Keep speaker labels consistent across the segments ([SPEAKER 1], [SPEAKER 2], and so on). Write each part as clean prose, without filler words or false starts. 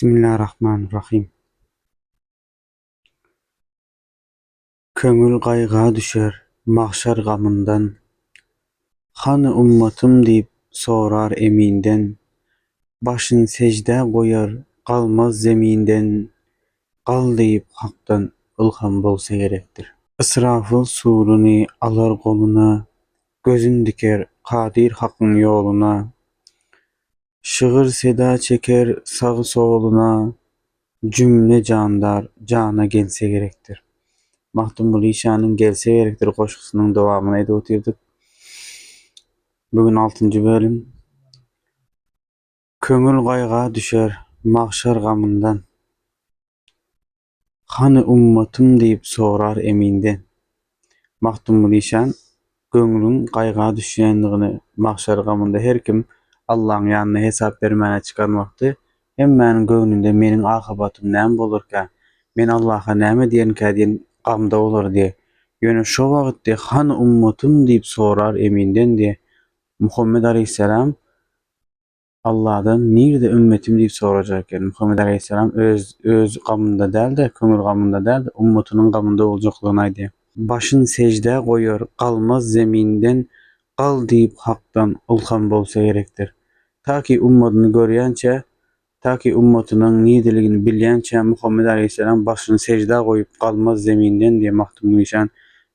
[SPEAKER 1] Bismillahirrahmanirrahim. Köngül gaýga düşer mahşer gamyndan. Hany ummatym diýip sorar eminden. Başyny secde goýar galmaz zeminden. Gal diýip hakdan ylham bolsa gerekdir. Israfyl suruny alar goluna. Gözün diker kadir hakyň ýoluna. Şygyr seda çeker sagy soluna. Cümle jandar jana gelse gerekdir. Mahtum Bulişan'ın Gelse Gerektir koşkusunun devamını edip oturdık. Bugün 6. bölüm. Köngül gaýga düşer mahşer gamyndan. Hany ummatym diýip sorar eminden. Mahtum Bulişan köngülüň gaýga düşýändigini mahşer gamynda her kim Allahyň ýanyna hesap bermäne çykarmakdy. Hemmäniň göwnünde meniň akabatym näme bolarka, men Allah'a näme diýenkä diýen gamda bolar diye. Ýöne şo wagtda hany ummatym diýip sorar eminden diye. Muhammed Aleyhisselam Allah'dan nirde ümmetim diýip sorajakken Muhammed Aleyhisselam öz gamynda däl de, köngül gamynda däl de, ummatynyň gamynda boljaklygyny aýdy. Başyny secde goýar galmaz zeminden. Gal diýip hakdan ylham bolsa gerekdir. Taki ummatyny görýänçe, taki ummatynyň nideligini bilýänçe Muhammed Aleyhisselam başyny secde goýup galmaz zeminden diýe mahtum nişan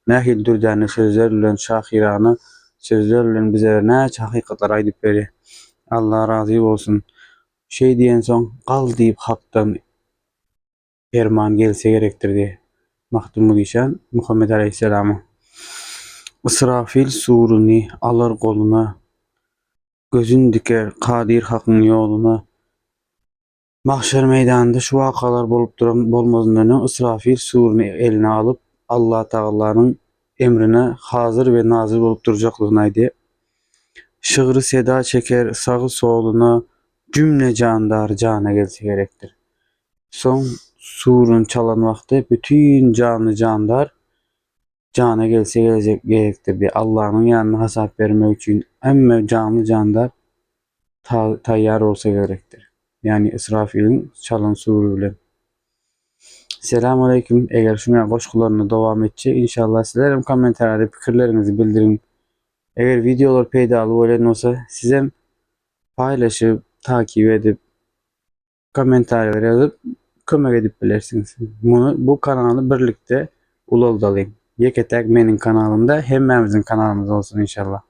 [SPEAKER 1] nähil dürdäne sözler bilen şahirany sözler bilen bize näçe hakykatlar aýdyp berdi. Allah razy bolsun. Şey diýen soň gal diýip hakdan ferman gelse gerekdir diye. Mahtum nişan Muhammed Aleyhisselam'a. Israfil suruny alar goluna. Gözün diker kadir hakyň ýoluna. Mahşer meýdanynda şu wakalar bolup duran bolmazyndan Israfil suruny eline alıp Allah Taala'nın emrine hazır ve nazır bolup durjaklygyny aýdy. Şygyry seda çeker sagy soluna. Cümle jandar jana gelse gerekdir. Soň surun çalan wagtda bütün canly jandar jana gelse gerekdir diye Allahyň ýanyna hasap bermek üçin hemme canly jandar taýýar bolsa gerekdir. Yani İsrafil'in çalan suru bilen. Selamun aleyküm. Eger şuna goşgularyny dowam etçi inşallah sizlerim kommentarda pikirlerinizi bildirin. Eger videolar peýdaly bolan bolsa sizem paylaşıp, takip edip, komentarlar ýazyp kömek edip bilersiňiz. Bu kanaly birlikde ulagdalyň. Yeketek meniň kanalymda hemmemiziň kanalymyz bolsun inşallah.